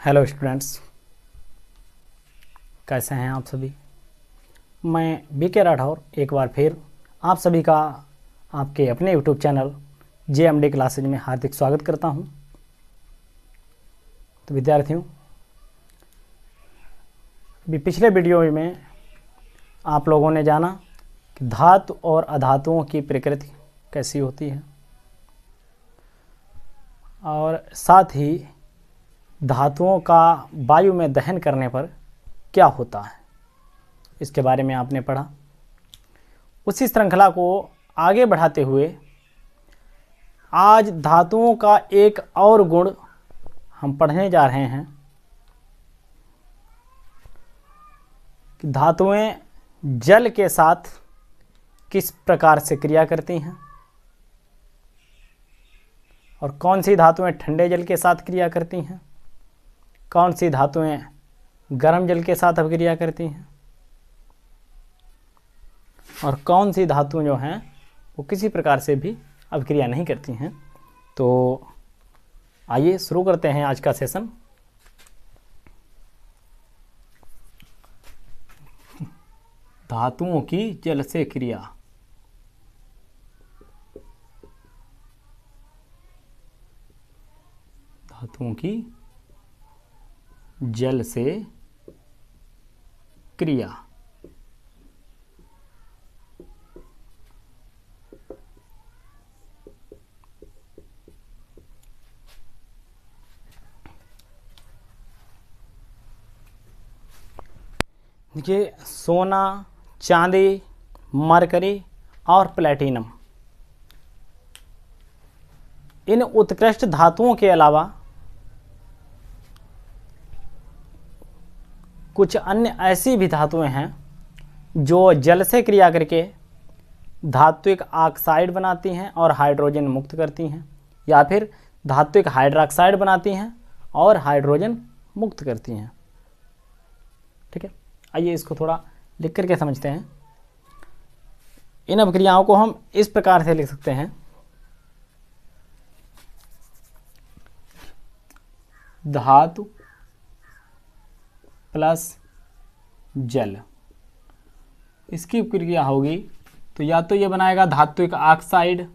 Hello students, कैसे हैं आप सभी। मैं बीके राठौर एक बार फिर आप सभी का आपके अपने यूट्यूब चैनल JMD क्लासेज में हार्दिक स्वागत करता हूं। तो विद्यार्थियों, अभी पिछले वीडियो में आप लोगों ने जाना कि धातु और अधातुओं की प्रकृति कैसी होती है और साथ ही धातुओं का वायु में दहन करने पर क्या होता है, इसके बारे में आपने पढ़ा। उसी श्रृंखला को आगे बढ़ाते हुए आज धातुओं का एक और गुण हम पढ़ने जा रहे हैं कि धातुएं जल के साथ किस प्रकार से क्रिया करती हैं और कौन सी धातुएं ठंडे जल के साथ क्रिया करती हैं, कौन सी धातुएं गर्म जल के साथ अभिक्रिया करती हैं और कौन सी धातुएं जो हैं वो किसी प्रकार से भी अभिक्रिया नहीं करती हैं। तो आइए शुरू करते हैं आज का सेशन। धातुओं की जल से क्रिया। धातुओं की जल से क्रिया। देखिए, सोना, चांदी, मरकरी और प्लेटिनम, इन उत्कृष्ट धातुओं के अलावा कुछ अन्य ऐसी भी धातुएं हैं जो जल से क्रिया करके धात्विक ऑक्साइड बनाती हैं और हाइड्रोजन मुक्त करती हैं, या फिर धात्विक हाइड्रोक्साइड बनाती हैं और हाइड्रोजन मुक्त करती हैं। ठीक है, आइए इसको थोड़ा लिख करके समझते हैं। इन अभिक्रियाओं को हम इस प्रकार से लिख सकते हैं। धातु प्लस जल, इसकी क्रिया होगी तो या तो ये बनाएगा धात्विक ऑक्साइड,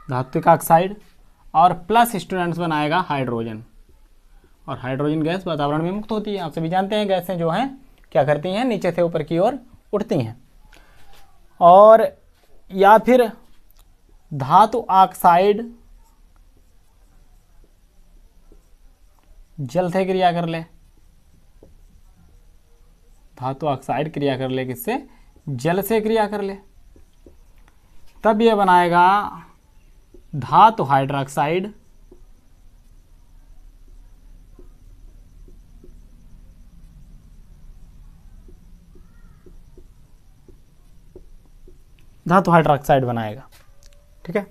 धात्विक ऑक्साइड और प्लस स्टूडेंट्स बनाएगा हाइड्रोजन। और हाइड्रोजन गैस वातावरण में मुक्त होती है। आप सभी जानते हैं गैसें जो हैं क्या करती हैं, नीचे से ऊपर की ओर उठती हैं। और या फिर धातु ऑक्साइड जल से क्रिया कर ले, धातु ऑक्साइड क्रिया कर ले किससे, जल से क्रिया कर ले, तब यह बनाएगा धातु हाइड्रोक्साइड धातु हाइड्रोक्साइड बनाएगा। ठीक है,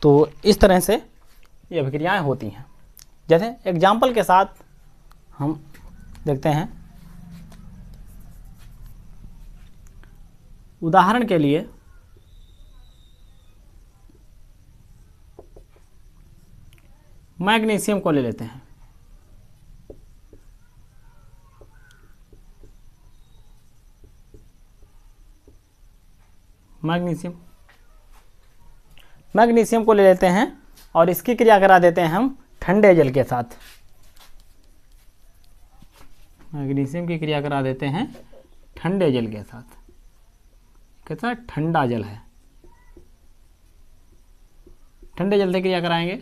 तो इस तरह से ये अभिक्रियाएं होती हैं। जैसे एग्जाम्पल के साथ हम देखते हैं। उदाहरण के लिए मैग्नीशियम को ले लेते हैं। मैग्नीशियम को ले लेते हैं और इसकी क्रिया करा देते हैं हम ठंडे जल के साथ। मैग्नीशियम की क्रिया करा देते हैं ठंडे जल के साथ। कैसा ठंडा जल है, ठंडे जल से क्रिया कराएंगे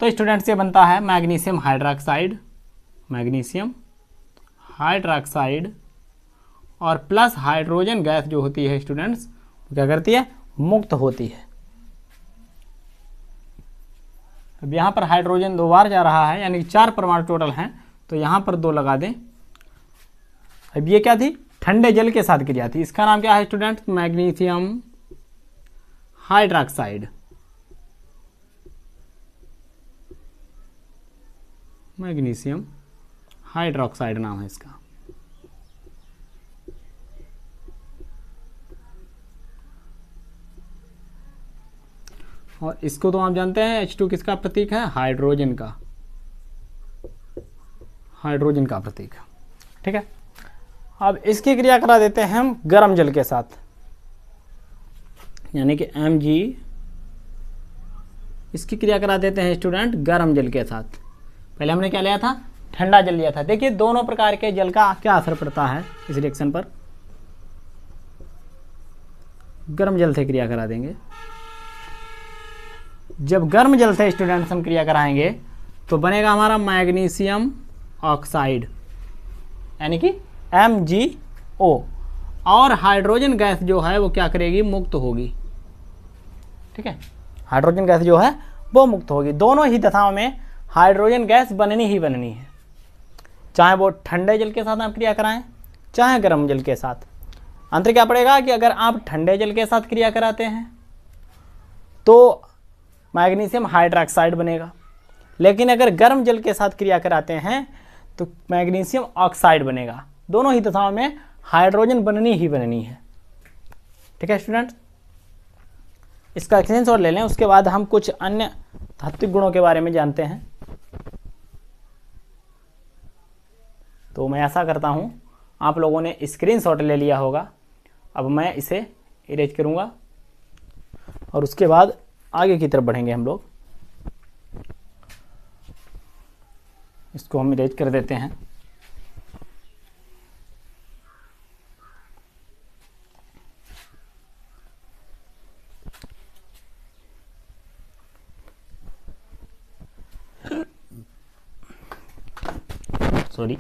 तो स्टूडेंट से बनता है मैग्नीशियम हाइड्रोक्साइड, मैग्नीशियम हाइड्रोक्साइड और प्लस हाइड्रोजन गैस जो होती है स्टूडेंट्स क्या करती है, मुक्त होती है। अब यहाँ पर हाइड्रोजन 2 बार जा रहा है, यानी 4 परमाणु टोटल हैं, तो यहाँ पर 2 लगा दें। अब ये क्या थी, ठंडे जल के साथ क्रिया थी। इसका नाम क्या है students, magnesium hydroxide. Magnesium hydroxide नाम है इसका। और इसको तो आप जानते हैं H2 किसका प्रतीक है, हाइड्रोजन का, हाइड्रोजन का प्रतीक। ठीक है, अब इसकी क्रिया करा देते हैं हम गर्म जल के साथ, यानी कि Mg, इसकी क्रिया करा देते हैं स्टूडेंट गर्म जल के साथ। पहले हमने क्या लिया था, ठंडा जल लिया था। देखिए दोनों प्रकार के जल का क्या असर पड़ता है इस रिएक्शन पर। गर्म जल से क्रिया करा देंगे। जब गर्म जल से स्टूडेंट्स हम क्रिया कराएंगे तो बनेगा हमारा मैग्नीशियम ऑक्साइड, यानी कि MgO, और हाइड्रोजन गैस जो है वो क्या करेगी, मुक्त होगी। ठीक है, हाइड्रोजन गैस जो है वो मुक्त होगी। दोनों ही दशाओं में हाइड्रोजन गैस बननी ही बननी है, चाहे वो ठंडे जल के साथ आप क्रिया कराएं चाहे गर्म जल के साथ। अंतर क्या पड़ेगा कि अगर आप ठंडे जल के साथ क्रिया कराते हैं तो मैग्नीशियम हाइड्रोक्साइड बनेगा, लेकिन अगर गर्म जल के साथ क्रिया कराते हैं तो मैग्नीशियम ऑक्साइड बनेगा। दोनों ही दशाओं में हाइड्रोजन बननी ही बननी है। ठीक है स्टूडेंट, इसका स्क्रीनशॉट ले लें। उसके बाद हम कुछ अन्य धात्विक गुणों के बारे में जानते हैं। तो मैं ऐसा करता हूं, आप लोगों ने स्क्रीनशॉट ले लिया होगा। अब मैं इसे इरेज करूंगा और उसके बाद आगे की तरफ बढ़ेंगे हम लोग। इसको हम इरेज कर देते हैं। सॉरी,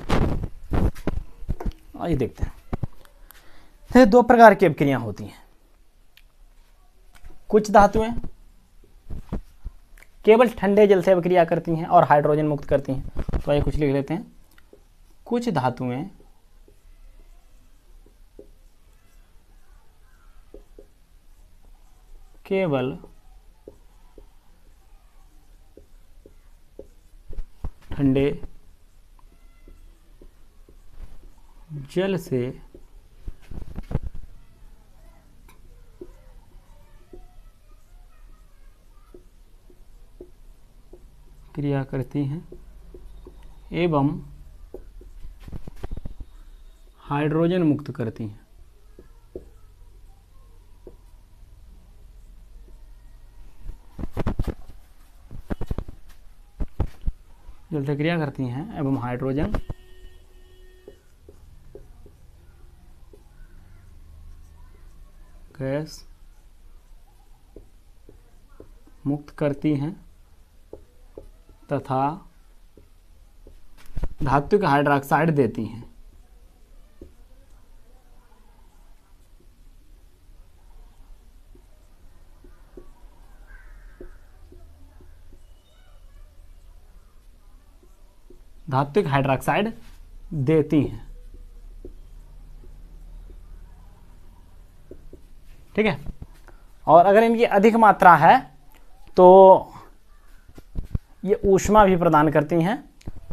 आइए देखते हैं। तो दो प्रकार की अभिक्रियाएं होती हैं। कुछ धातुएं केवल ठंडे जल से अभिक्रिया करती हैं और हाइड्रोजन मुक्त करती हैं। तो आइए कुछ लिख लेते हैं। कुछ धातुएं केवल ठंडे जल से क्रिया करती हैं एवं हाइड्रोजन मुक्त करती हैं। जल से क्रिया करती हैं एवं हाइड्रोजन गैस मुक्त करती हैं तथा धात्विक हाइड्रोक्साइड देती हैं। धात्विक हाइड्रोक्साइड देती हैं। ठीक है, और अगर इनकी अधिक मात्रा है तो ये ऊष्मा भी प्रदान करती हैं,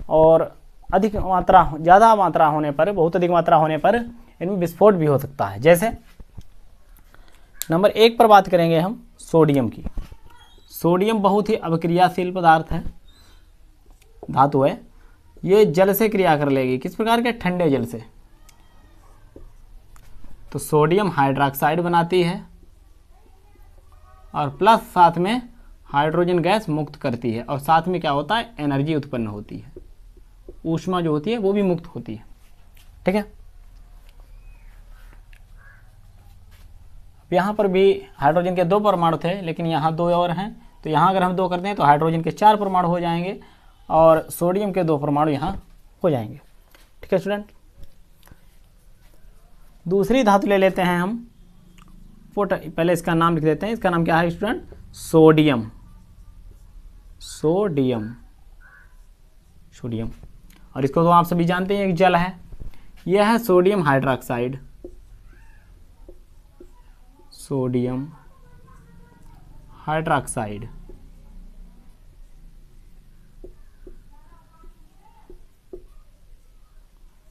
और अधिक मात्रा, ज़्यादा मात्रा होने पर, बहुत अधिक मात्रा होने पर इनमें विस्फोट भी हो सकता है। जैसे नंबर 1 पर बात करेंगे हम सोडियम की। सोडियम बहुत ही अभिक्रियाशील पदार्थ है, धातु है। ये जल से क्रिया कर लेगी, किस प्रकार के, ठंडे जल से। तो सोडियम हाइड्रोक्साइड बनाती है और प्लस साथ में हाइड्रोजन गैस मुक्त करती है, और साथ में क्या होता है, एनर्जी उत्पन्न होती है, ऊष्मा जो होती है वो भी मुक्त होती है। ठीक है, यहाँ पर भी हाइड्रोजन के 2 परमाणु थे, लेकिन यहाँ 2 और हैं। तो यहाँ अगर हम 2 करते हैं तो हाइड्रोजन के 4 परमाणु हो जाएंगे और सोडियम के 2 परमाणु यहाँ हो जाएंगे। ठीक है स्टूडेंट, दूसरी धातु ले लेते हैं हम, पहले इसका नाम लिख देते हैं। इसका नाम क्या है स्टूडेंट, सोडियम। सोडियम, सोडियम, और इसको तो आप सभी जानते हैं एक जल है। यह है सोडियम हाइड्रोक्साइड। Sodium hydroxide.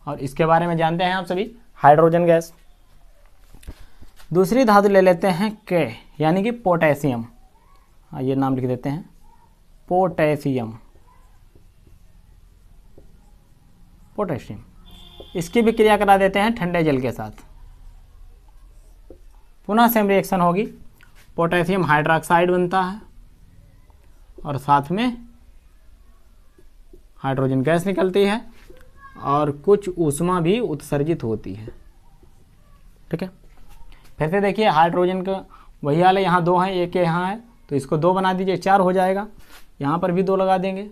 और इसके बारे में जानते हैं आप सभी, हाइड्रोजन गैस। दूसरी धातु ले लेते हैं के, यानी कि पोटेशियम। हाँ, ये नाम लिख देते हैं पोटेशियम। पोटेशियम, इसकी भी क्रिया करा देते हैं ठंडे जल के साथ। पुनः सेम रिएक्शन होगी, पोटेशियम हाइड्रोक्साइड बनता है और साथ में हाइड्रोजन गैस निकलती है और कुछ ऊष्मा भी उत्सर्जित होती है। ठीक है, फिर से देखिए हाइड्रोजन का वही हाल है, यहाँ 2 हैं, एक यहाँ है, तो इसको 2 बना दीजिए, 4 हो जाएगा। यहाँ पर भी 2 लगा देंगे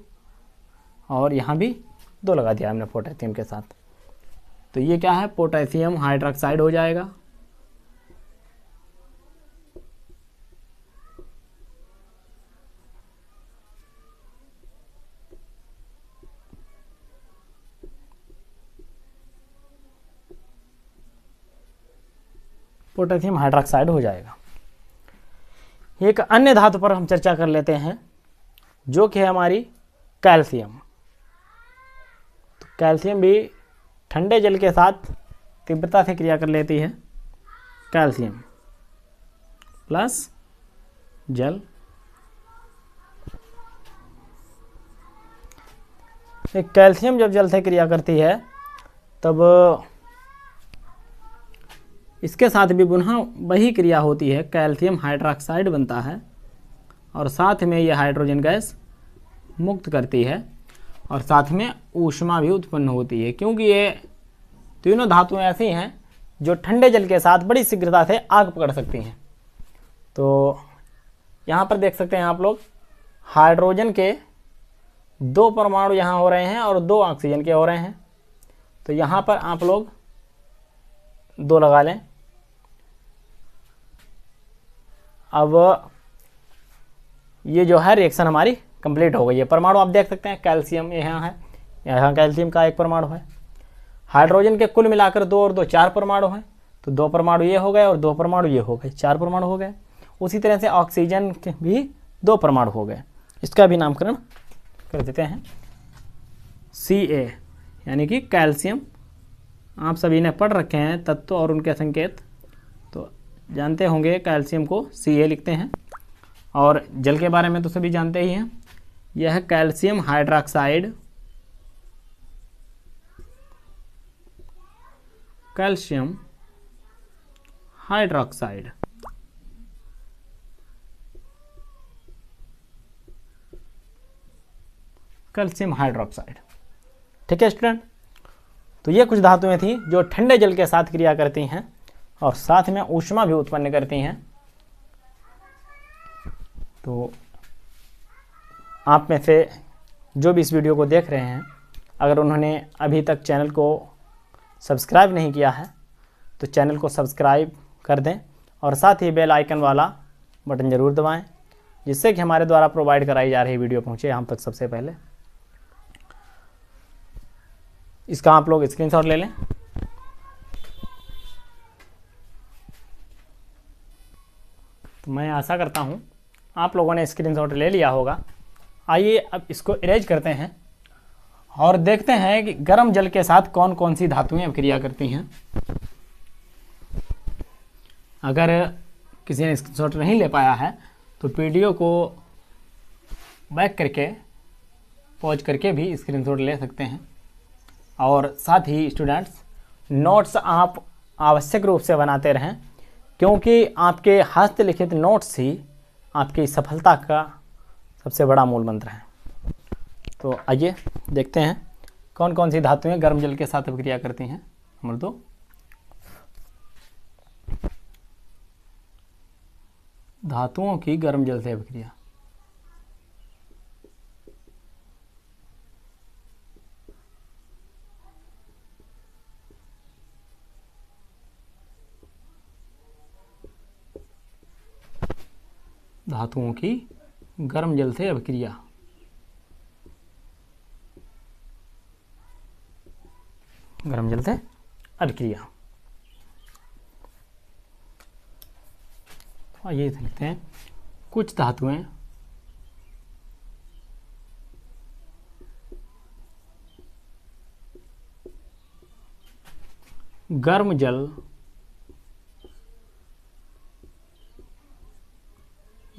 और यहाँ भी 2 लगा दिया हमने पोटेशियम के साथ, तो ये क्या है, पोटेशियम हाइड्रोक्साइड हो जाएगा। पोटेशियम हाइड्रोक्साइड हो जाएगा। एक अन्य धातु पर हम चर्चा कर लेते हैं जो कि है हमारी कैल्शियम। तो कैल्शियम भी ठंडे जल के साथ तीव्रता से क्रिया कर लेती है। कैल्शियम प्लस जल, कैल्शियम जब जल से क्रिया करती है तब इसके साथ भी पुनः वही क्रिया होती है, कैल्शियम हाइड्रोक्साइड बनता है और साथ में ये हाइड्रोजन गैस मुक्त करती है और साथ में ऊष्मा भी उत्पन्न होती है, क्योंकि ये तीनों धातुएं ऐसी हैं जो ठंडे जल के साथ बड़ी शीघ्रता से आग पकड़ सकती हैं। तो यहाँ पर देख सकते हैं आप लोग, हाइड्रोजन के 2 परमाणु यहाँ हो रहे हैं और 2 ऑक्सीजन के हो रहे हैं, तो यहाँ पर आप लोग 2 लगा लें। अब ये जो है रिएक्शन हमारी कंप्लीट हो गई है। परमाणु आप देख सकते हैं, कैल्शियम यहाँ है, यहाँ कैल्शियम का 1 परमाणु है। हाइड्रोजन के कुल मिलाकर 2 और 2 4 परमाणु हैं, तो 2 परमाणु ये हो गए और 2 परमाणु ये हो गए, 4 परमाणु हो गए। उसी तरह से ऑक्सीजन के भी 2 परमाणु हो गए, इसका भी नामकरण कर देते हैं Ca, यानी कि कैल्शियम। आप सभी ने पढ़ रखे हैं तत्व और उनके संकेत, तो जानते होंगे कैल्शियम को Ca लिखते हैं। और जल के बारे में तो सभी जानते ही हैं, यह है calcium hydroxide, calcium hydroxide. Calcium hydroxide. ठीक है स्टूडेंट, तो ये कुछ धातुएं थी जो ठंडे जल के साथ क्रिया करती हैं और साथ में ऊष्मा भी उत्पन्न करती हैं। तो आप में से जो भी इस वीडियो को देख रहे हैं, अगर उन्होंने अभी तक चैनल को सब्सक्राइब नहीं किया है तो चैनल को सब्सक्राइब कर दें और साथ ही बेल आइकन वाला बटन ज़रूर दबाएं, जिससे कि हमारे द्वारा प्रोवाइड कराई जा रही वीडियो पहुंचे हम तक सबसे पहले। इसका आप लोग स्क्रीनशॉट ले लें। तो मैं आशा करता हूं आप लोगों ने स्क्रीनशॉट ले लिया होगा। आइए अब इसको इरेज करते हैं और देखते हैं कि गर्म जल के साथ कौन कौन सी धातुएं अब क्रिया करती हैं। अगर किसी ने स्क्रीनशॉट नहीं ले पाया है तो वीडियो को बैक करके पॉज करके भी स्क्रीनशॉट ले सकते हैं। और साथ ही स्टूडेंट्स, नोट्स आप आवश्यक रूप से बनाते रहें, क्योंकि आपके हस्तलिखित नोट्स ही आपकी सफलता का सबसे बड़ा मूल मंत्र है। तो आइए देखते हैं कौन कौन सी धातुएं गर्म जल के साथ अभिक्रिया करती हैं। नंबर 2, धातुओं की गर्म जल से अभिक्रिया। धातुओं की गर्म जल से अभिक्रिया। गर्म जल से अभिक्रिया। तो ये देखते हैं कुछ धातुएं गर्म जल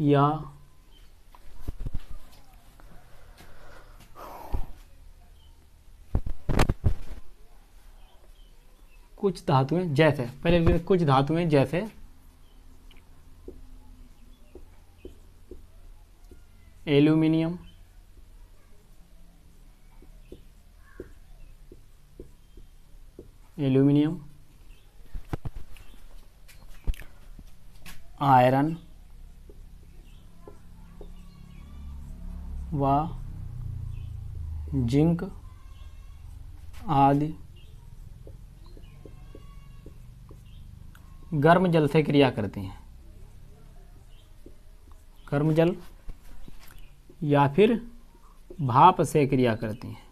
या कुछ धातुएं जैसे, पहले लिख कुछ धातुएं जैसे एल्यूमिनियम, आयरन व जिंक आदि गर्म जल से क्रिया करते हैं। गर्म जल या फिर भाप से क्रिया करती हैं।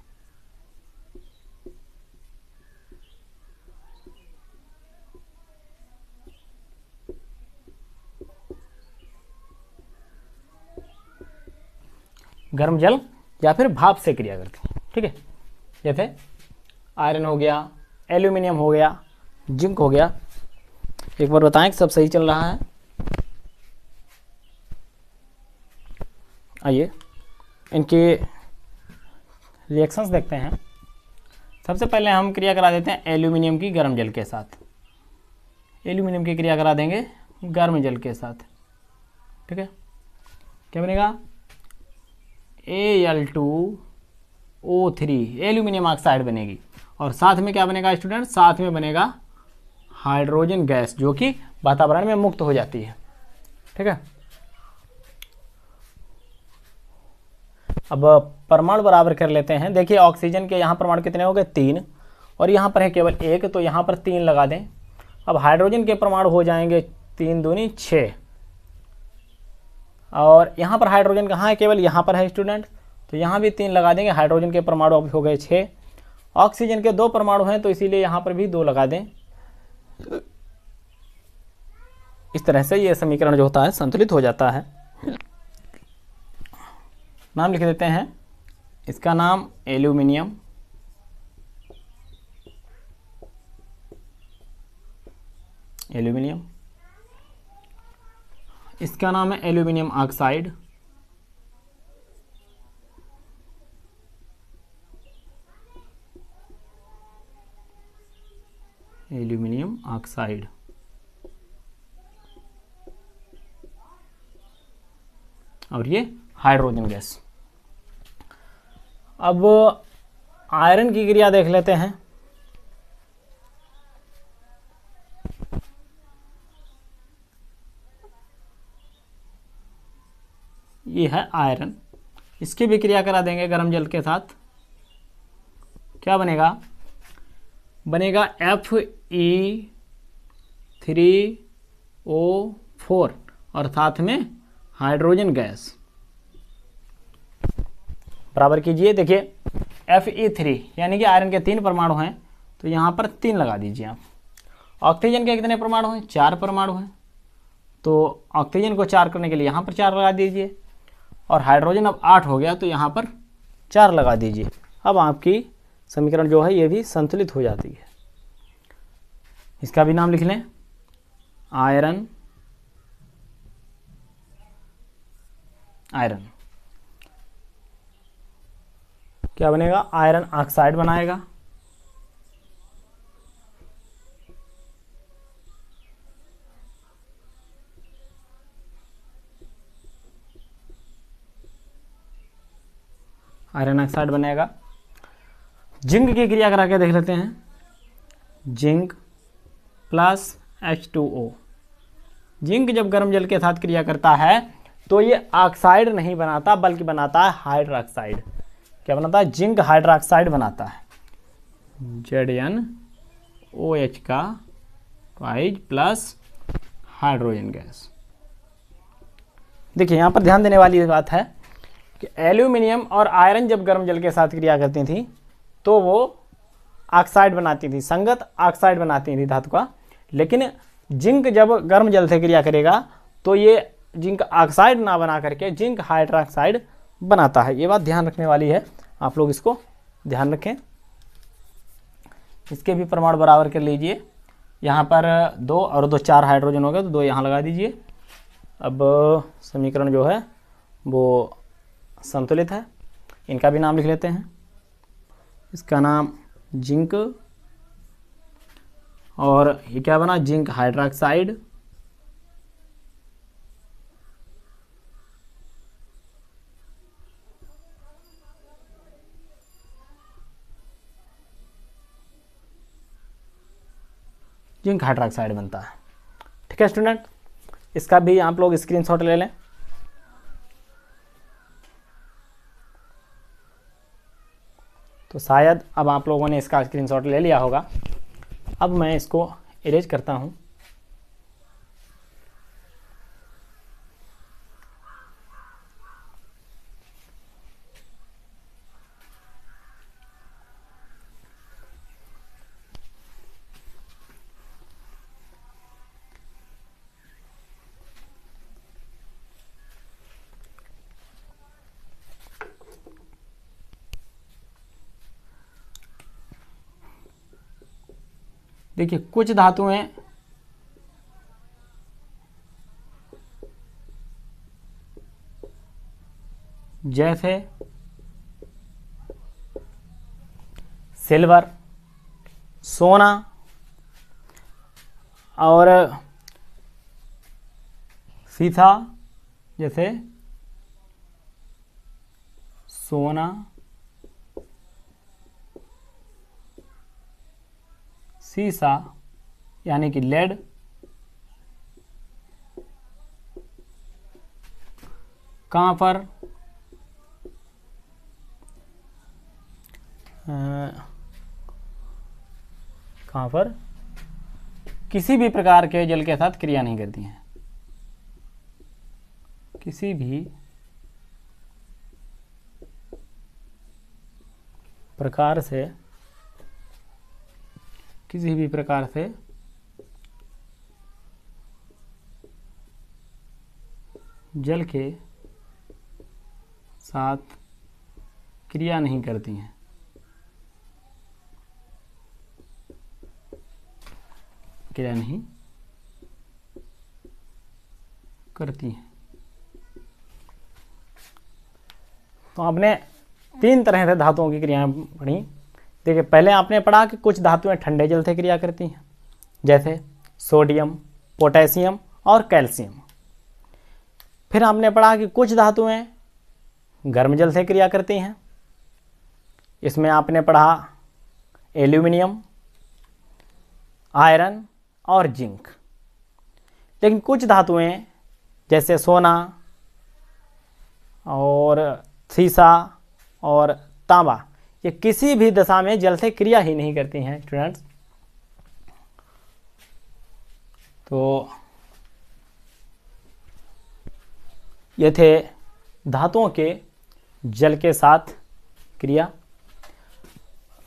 गर्म जल या फिर भाप से क्रिया करते हैं। ठीक है, जैसे आयरन हो गया, एल्यूमिनियम हो गया, जिंक हो गया। एक बार बताएं कि सब सही चल रहा है। आइए इनके रिएक्शंस देखते हैं। सबसे पहले हम क्रिया करा देते हैं एल्यूमिनियम की गर्म जल के साथ। एल्यूमिनियम की क्रिया करा देंगे गर्म जल के साथ। ठीक है, क्या बनेगा? Al2O3 एल्यूमिनियम ऑक्साइड बनेगी। और साथ में क्या बनेगा स्टूडेंट? साथ में बनेगा हाइड्रोजन गैस, जो कि वातावरण में मुक्त हो जाती है। ठीक है, अब परमाणु बराबर कर लेते हैं। देखिए ऑक्सीजन के यहाँ परमाणु कितने हो गए? 3, और यहाँ पर है केवल 1, तो यहाँ पर 3 लगा दें। अब हाइड्रोजन के परमाणु हो जाएंगे 3 दूनी 6, और यहाँ पर हाइड्रोजन कहाँ है? केवल यहाँ पर है स्टूडेंट, तो यहाँ भी 3 लगा देंगे। हाइड्रोजन के परमाणु अब हो गए 6। ऑक्सीजन के 2 परमाणु हैं, तो इसीलिए यहाँ पर भी 2 लगा दें। इस तरह से ये समीकरण जो होता है संतुलित हो जाता है। नाम लिख देते हैं, इसका नाम एल्यूमिनियम, इसका नाम है एल्यूमिनियम ऑक्साइड, और ये हाइड्रोजन गैस। अब आयरन की क्रिया देख लेते हैं। ये है आयरन, इसकी भी क्रिया करा देंगे गर्म जल के साथ। क्या बनेगा? बनेगा Fe3O4 और साथ में हाइड्रोजन गैस। बराबर कीजिए। देखिए Fe3 यानी कि आयरन के 3 परमाणु हैं, तो यहाँ पर 3 लगा दीजिए आप। ऑक्सीजन के कितने परमाणु हैं? 4 परमाणु हैं, तो ऑक्सीजन को 4 करने के लिए यहाँ पर 4 लगा दीजिए। और हाइड्रोजन अब 8 हो गया, तो यहाँ पर 4 लगा दीजिए। अब आपकी समीकरण जो है ये भी संतुलित हो जाती है। इसका भी नाम लिख लें, आयरन क्या बनेगा? आयरन ऑक्साइड बनाएगा। आयरन ऑक्साइड बनेगा। जिंक की क्रिया करा के देख लेते हैं। Zinc plus H2O। जिंक जब गर्म जल के साथ क्रिया करता है तो ये ऑक्साइड नहीं बनाता, बल्कि बनाता है हाइड्रोक्साइड। क्या बनाता है? जिंक हाइड्रोक्साइड बनाता है। ZnOH का ट्वाइस प्लस हाइड्रोजन गैस। देखिए यहाँ पर ध्यान देने वाली बात है कि एल्यूमिनियम और आयरन जब गर्म जल के साथ क्रिया करती थी तो वो ऑक्साइड बनाती थी, संगत ऑक्साइड बनाती थी धातु का। लेकिन जिंक जब गर्म जल से क्रिया करेगा तो ये जिंक ऑक्साइड ना बना करके जिंक हाइड्रोक्साइड बनाता है। ये बात ध्यान रखने वाली है, आप लोग इसको ध्यान रखें। इसके भी परमाणु बराबर कर लीजिए। यहाँ पर 2 और 2 4 हाइड्रोजन हो गए, तो 2 यहाँ लगा दीजिए। अब समीकरण जो है वो संतुलित है। इनका भी नाम लिख लेते हैं। इसका नाम जिंक और ये क्या बना, जिंक हाइड्रोक्साइड। जिंक हाइड्रोक्साइड बनता है। ठीक है स्टूडेंट, इसका भी आप लोग स्क्रीनशॉट ले लें। तो शायद अब आप लोगों ने इसका स्क्रीनशॉट ले लिया होगा। अब मैं इसको इरेज करता हूं। देखिए कुछ धातुएं जैसे सिल्वर, सोना और सीसा, जैसे सोना, सीसा यानी कि लेड, कॉपर, कॉपर किसी भी प्रकार के जल के साथ क्रिया नहीं करती हैं। किसी भी प्रकार से जल के साथ क्रिया नहीं करती हैं। क्रिया नहीं करती हैं। तो आपने 3 तरह से धातुओं की क्रियाएं पढ़ी। देखिए पहले आपने पढ़ा कि कुछ धातुएं ठंडे जल से क्रिया करती हैं, जैसे सोडियम, पोटेशियम और कैल्शियम। फिर आपने पढ़ा कि कुछ धातुएं गर्म जल से क्रिया करती हैं। इसमें आपने पढ़ा एल्यूमिनियम, आयरन और जिंक। लेकिन कुछ धातुएं जैसे सोना और सीसा और तांबा, ये किसी भी दशा में जल से क्रिया ही नहीं करती हैं स्टूडेंट्स। तो ये थे धातुओं के जल के साथ क्रिया।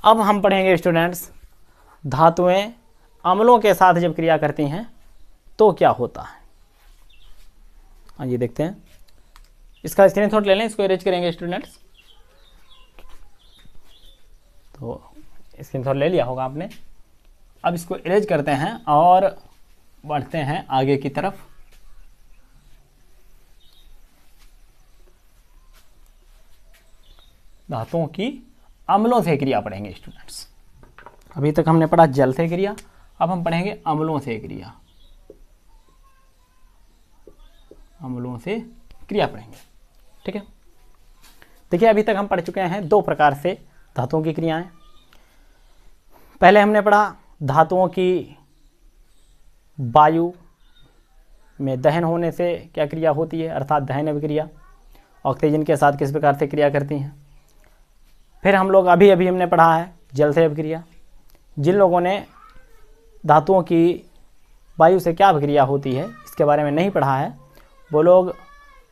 अब हम पढ़ेंगे स्टूडेंट्स, धातुएं अम्लों के साथ जब क्रिया करती हैं तो क्या होता है। आइए देखते हैं। इसका स्क्रीनशॉट ले लें, इसको इरेज करेंगे स्टूडेंट्स। तो स्क्रीनशॉट ले लिया होगा आपने। अब इसको इरेज करते हैं और बढ़ते हैं आगे की तरफ। धातुओं की अम्लों से क्रिया पढ़ेंगे स्टूडेंट्स। अभी तक हमने पढ़ा जल से क्रिया, अब हम पढ़ेंगे अम्लों से क्रिया। अम्लों से क्रिया पढ़ेंगे। ठीक है, देखिए अभी तक हम पढ़ चुके हैं 2 प्रकार से धातुओं की क्रियाएं। पहले हमने पढ़ा धातुओं की वायु में दहन होने से क्या क्रिया होती है, अर्थात दहन अभिक्रिया। ऑक्सीजन के साथ किस प्रकार से क्रिया करती हैं। फिर हम लोग अभी हमने पढ़ा है जल से अभिक्रिया। जिन लोगों ने धातुओं की वायु से क्या अभिक्रिया होती है इसके बारे में नहीं पढ़ा है, वो लोग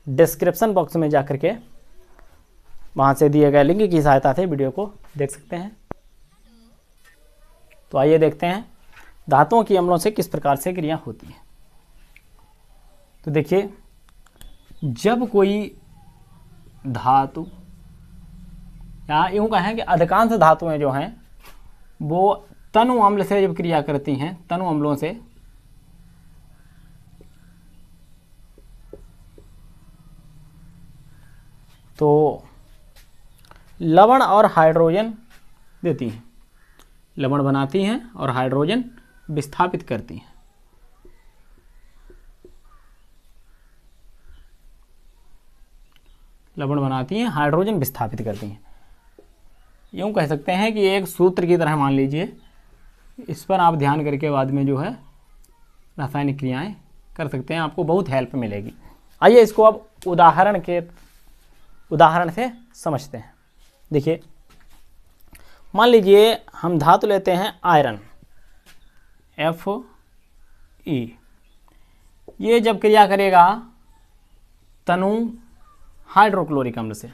डिस्क्रिप्शन बॉक्स में जाकर के वहाँ से दिए गए लिंक की सहायता से वीडियो को देख सकते हैं। तो आइए देखते हैं धातुओं की अम्लों से किस प्रकार से क्रिया होती है। तो देखिए, जब कोई धातु, या यूँ कहें कि अधिकांश धातुएं जो हैं वो तनु अम्ल से जब क्रिया करती हैं, तनु अम्लों से, तो लवण और हाइड्रोजन देती हैं। लवण बनाती हैं और हाइड्रोजन विस्थापित करती हैं। लवण बनाती हैं, हाइड्रोजन विस्थापित करती हैं। यूँ कह सकते हैं कि एक सूत्र की तरह मान लीजिए, इस पर आप ध्यान करके बाद में जो है रासायनिक क्रियाएं कर सकते हैं, आपको बहुत हेल्प मिलेगी। आइए इसको अब उदाहरण से समझते हैं। देखिए, मान लीजिए हम धातु लेते हैं आयरन, Fe। ये जब क्रिया करेगा तनु हाइड्रोक्लोरिक अम्ल से,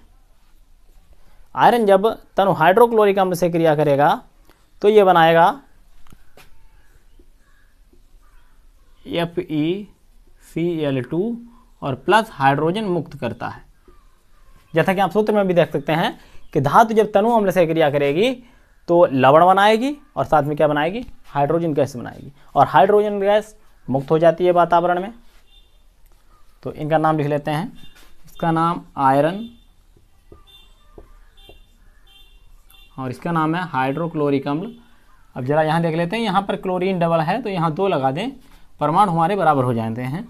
आयरन जब तनु हाइड्रोक्लोरिक अम्ल से क्रिया करेगा तो ये बनाएगा FeCl2 और प्लस हाइड्रोजन मुक्त करता है। जैसा कि आप सूत्र में भी देख सकते हैं कि धातु जब तनु अम्ल से क्रिया करेगी तो लवण बनाएगी और साथ में क्या बनाएगी, हाइड्रोजन गैस बनाएगी, और हाइड्रोजन गैस मुक्त हो जाती है वातावरण में। तो इनका नाम लिख लेते हैं, इसका नाम आयरन और इसका नाम है हाइड्रोक्लोरिक अम्ल। अब जरा यहाँ देख लेते हैं, यहाँ पर क्लोरीन डबल है तो यहाँ 2 लगा दें, परमाणु हमारे बराबर हो जाते हैं।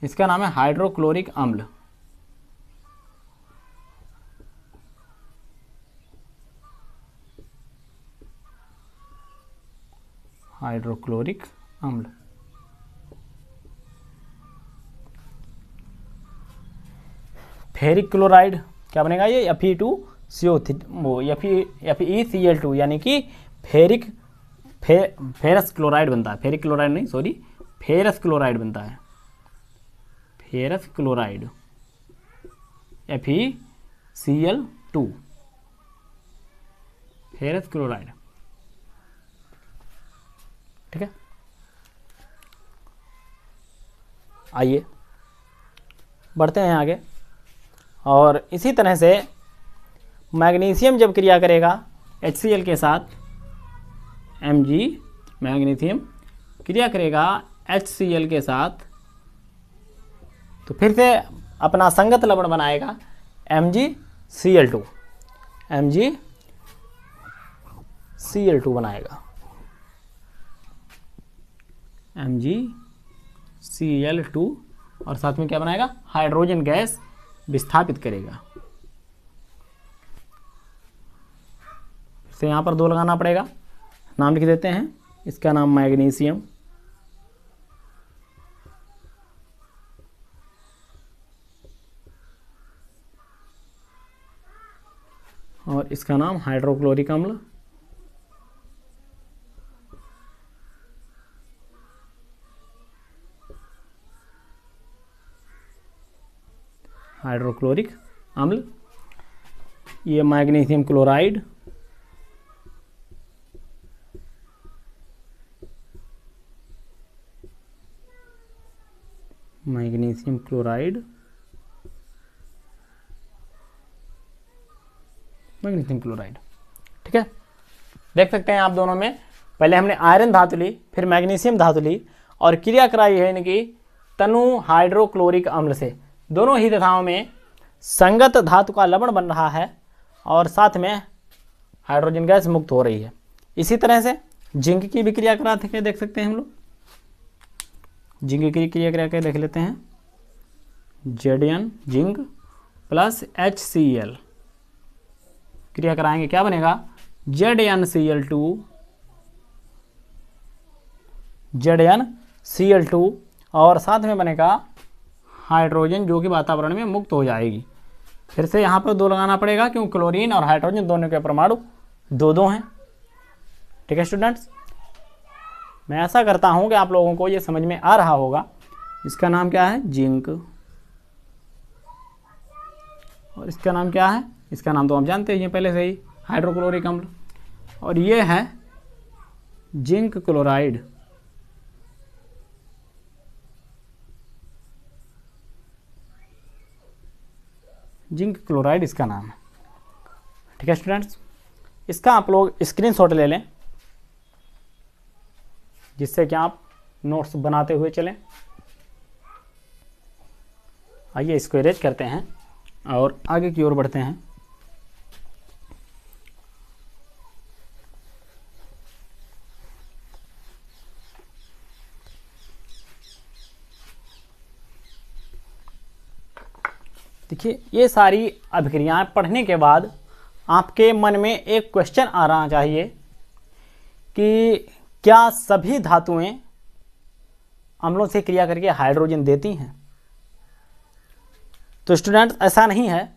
इसका नाम है हाइड्रोक्लोरिक अम्ल। हाइड्रोक्लोरिक अम्ल। फेरिक क्लोराइड क्या बनेगा, ये FeCl2 यानी कि फेरस क्लोराइड बनता है। फेरिक क्लोराइड नहीं, सॉरी, फेरस क्लोराइड बनता है। Ferrous chloride FeCl2, ferrous chloride. ठीक है, आइए बढ़ते हैं आगे। और इसी तरह से मैग्नीशियम जब क्रिया करेगा HCl के साथ, Mg, मैग्नीशियम क्रिया करेगा HCl के साथ तो फिर से अपना संगत लवण बनाएगा MgCl2, MgCl2 बनाएगा, MgCl2, और साथ में क्या बनाएगा, हाइड्रोजन गैस विस्थापित करेगा। से यहाँ पर 2 लगाना पड़ेगा, नाम लिख देते हैं, इसका नाम मैग्नीशियम और इसका नाम हाइड्रोक्लोरिक अम्ल। हाइड्रोक्लोरिक अम्ल, ये magnesium chloride, magnesium chloride, magnesium chloride. ठीक है, देख सकते हैं आप दोनों में, पहले हमने आयरन धातु ली, फिर मैग्नीशियम धातु ली और क्रिया कराई है इनकी तनु हाइड्रोक्लोरिक अम्ल से। दोनों ही दशाओं में संगत धातु का लवण बन रहा है और साथ में हाइड्रोजन गैस मुक्त हो रही है। इसी तरह से जिंक की भी क्रिया कराते हैं, देख सकते हैं हम लोग। जिंक की क्रिया करा के देख लेते हैं, Zn जिंक प्लस HCl क्रिया कराएंगे, क्या बनेगा, ZnCl2 और साथ में बनेगा हाइड्रोजन जो कि वातावरण में मुक्त हो जाएगी। फिर से यहाँ पर 2 लगाना पड़ेगा क्योंकि क्लोरीन और हाइड्रोजन दोनों के परमाणु 2-2 हैं। ठीक है स्टूडेंट्स, मैं ऐसा करता हूँ कि आप लोगों को ये समझ में आ रहा होगा। इसका नाम क्या है, जिंक, और इसका नाम क्या है, इसका नाम तो आप जानते हैं पहले से ही, हाइड्रोक्लोरिक अम्ल, और ये है जिंक क्लोराइड। जिंक क्लोराइड इसका नाम है। ठीक है स्टूडेंट्स, इसका आप लोग स्क्रीनशॉट ले लें जिससे कि आप नोट्स बनाते हुए चलें। आइए इसको इरेज करते हैं और आगे की ओर बढ़ते हैं। देखिए, ये सारी अभिक्रियाएं पढ़ने के बाद आपके मन में एक क्वेश्चन आ रहा चाहिए कि क्या सभी धातुएं अम्लों से क्रिया करके हाइड्रोजन देती हैं? तो स्टूडेंट्स, ऐसा नहीं है।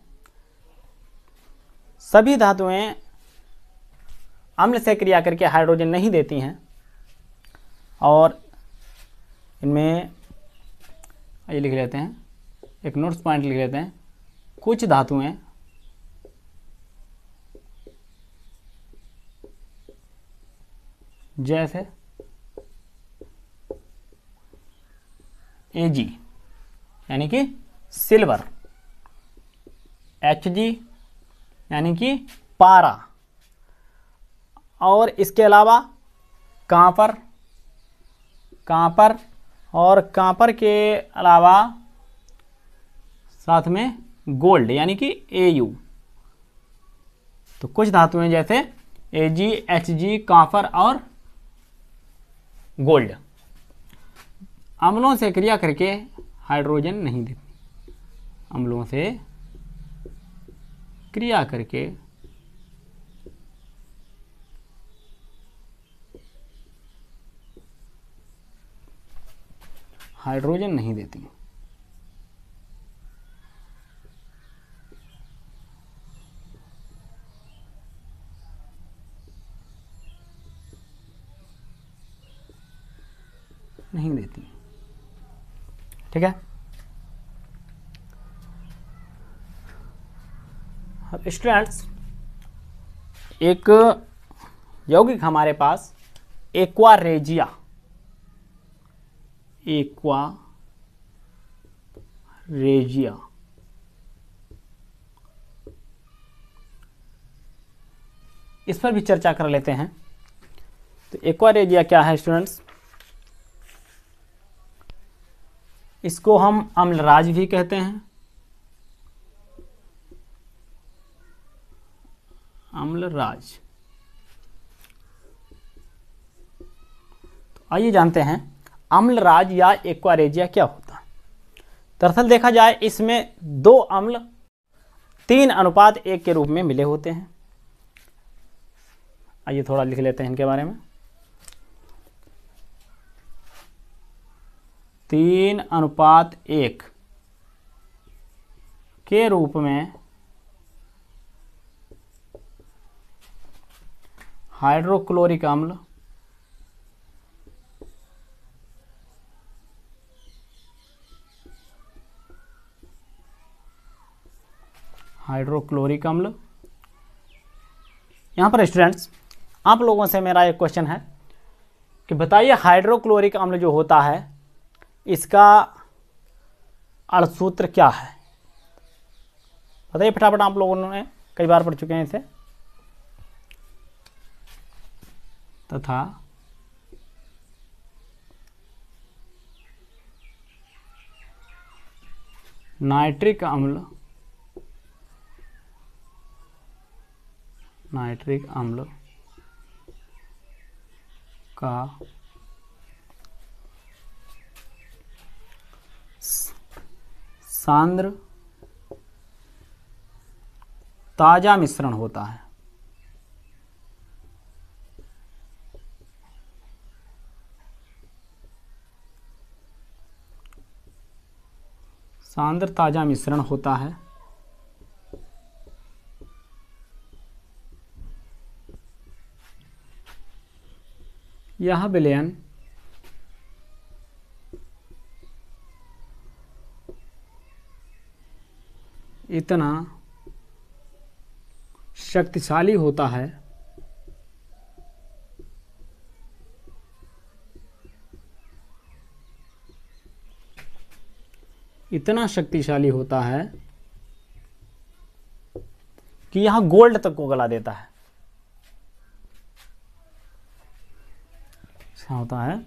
सभी धातुएं अम्ल से क्रिया करके हाइड्रोजन नहीं देती हैं, और इनमें ये लिख लेते हैं, एक नोट्स पॉइंट लिख लेते हैं। कुछ धातुएं जैसे Ag यानी कि सिल्वर, Hg यानी कि पारा, और इसके अलावा कांपर, और कांपर के अलावा साथ में गोल्ड यानी कि Au। तो कुछ धातुएं जैसे Ag, Hg, कांपर और गोल्ड अम्लों से क्रिया करके हाइड्रोजन नहीं देती। अम्लों से क्रिया करके हाइड्रोजन नहीं देती। नहीं देती, ठीक है। अब स्टूडेंट्स, एक यौगिक हमारे पास एक्वा रेजिया इस पर भी चर्चा कर लेते हैं। तो एक्वा रेजिया क्या है स्टूडेंट्स? इसको हम अम्लराज भी कहते हैं। अम्लराज। तो आइए जानते हैं अम्लराज या एक्वा रेजिया क्या होता है। दरअसल देखा जाए, इसमें दो अम्ल 3:1 के रूप में मिले होते हैं। आइए थोड़ा लिख लेते हैं इनके बारे में। 3:1 के रूप में हाइड्रोक्लोरिक अम्ल, यहाँ पर स्टूडेंट्स, आप लोगों से मेरा एक क्वेश्चन है कि बताइए हाइड्रोक्लोरिक अम्ल जो होता है इसका अणुसूत्र क्या है? बताइए फटाफट, आप लोगों ने कई बार पढ़ चुके हैं इसे। तथा नाइट्रिक अम्ल का सांद्र ताजा मिश्रण होता है। सांद्र ताजा मिश्रण होता है। यह विलयन इतना शक्तिशाली होता है कि यह गोल्ड तक को गला देता है। ऐसा होता है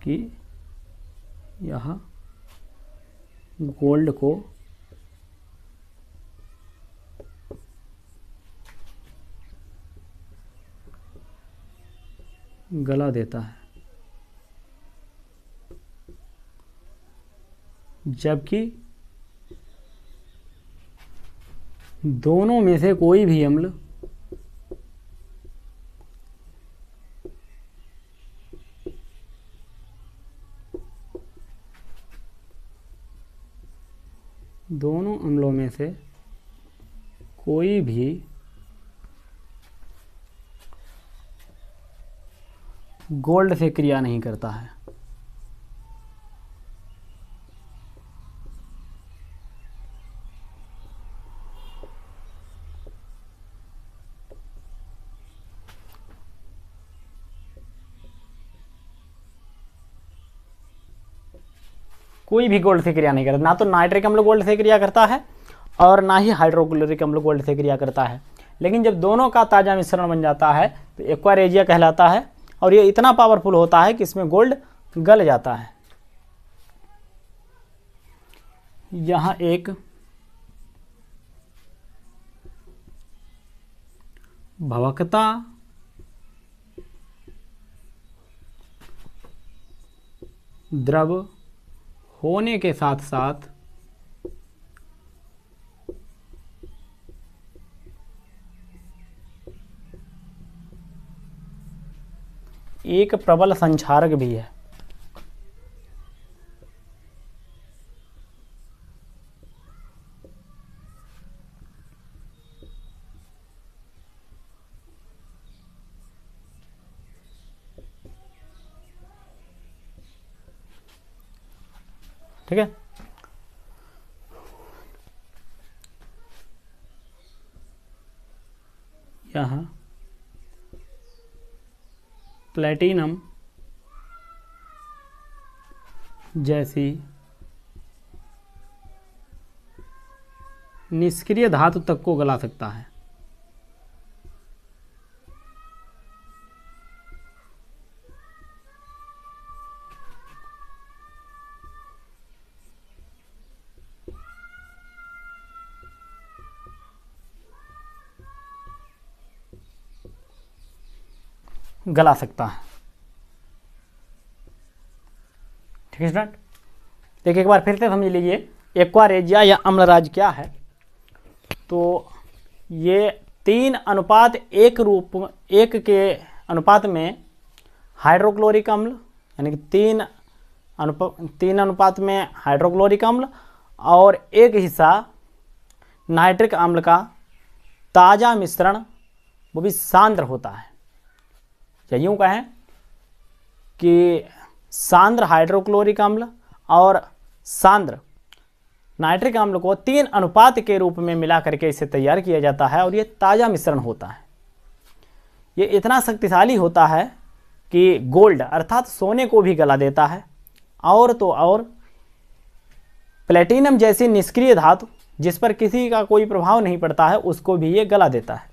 कि यह गोल्ड को गला देता है। जबकि दोनों में से कोई भी अम्ल दोनों अम्लों में से कोई भी गोल्ड से क्रिया नहीं करता है। कोई भी गोल्ड से क्रिया नहीं करता, ना तो नाइट्रिक अम्ल गोल्ड से क्रिया करता है और ना ही हाइड्रोक्लोरिक अम्ल गोल्ड से क्रिया करता है। लेकिन जब दोनों का ताज़ा मिश्रण बन जाता है तो एक्वारेजिया कहलाता है और ये इतना पावरफुल होता है कि इसमें गोल्ड गल जाता है। यहाँ एक भवकता द्रव होने के साथ साथ एक प्रबल संक्षारक भी है। ठीक है, यहाँ प्लेटिनम जैसी निष्क्रिय धातु तक को गला सकता है। गला सकता है। ठीक है स्टूडेंट, देखिए एक बार फिर से समझ लीजिए एक्वारेजिया या अम्लराज क्या है। तो ये 3:1 रूप 1 के अनुपात में हाइड्रोक्लोरिक अम्ल यानी कि 3 अनुपात में हाइड्रोक्लोरिक अम्ल और 1 हिस्सा नाइट्रिक अम्ल का ताज़ा मिश्रण, वो भी सांद्र होता है। या यूँ कहें कि सांद्र हाइड्रोक्लोरिक अम्ल और सांद्र नाइट्रिक अम्ल को 3 अनुपात के रूप में मिला करके इसे तैयार किया जाता है और ये ताज़ा मिश्रण होता है। ये इतना शक्तिशाली होता है कि गोल्ड अर्थात सोने को भी गला देता है और तो और प्लेटिनम जैसी निष्क्रिय धातु जिस पर किसी का कोई प्रभाव नहीं पड़ता है उसको भी ये गला देता है।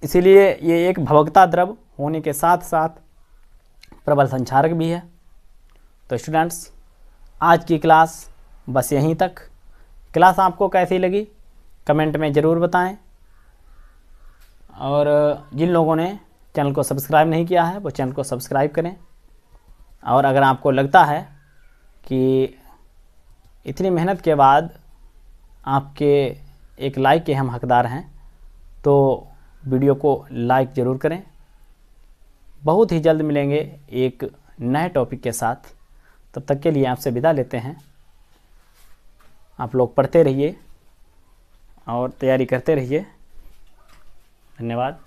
इसीलिए ये एक भवकता द्रव होने के साथ साथ प्रबल संक्षारक भी है। तो स्टूडेंट्स, आज की क्लास बस यहीं तक। क्लास आपको कैसी लगी कमेंट में ज़रूर बताएं और जिन लोगों ने चैनल को सब्सक्राइब नहीं किया है वो चैनल को सब्सक्राइब करें। और अगर आपको लगता है कि इतनी मेहनत के बाद आपके एक लाइक के हम हकदार हैं तो वीडियो को लाइक ज़रूर करें। बहुत ही जल्द मिलेंगे एक नए टॉपिक के साथ, तब तक के लिए आपसे विदा लेते हैं। आप लोग पढ़ते रहिए और तैयारी करते रहिए। धन्यवाद।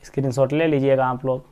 स्क्रीनशॉट ले लीजिएगा आप लोग।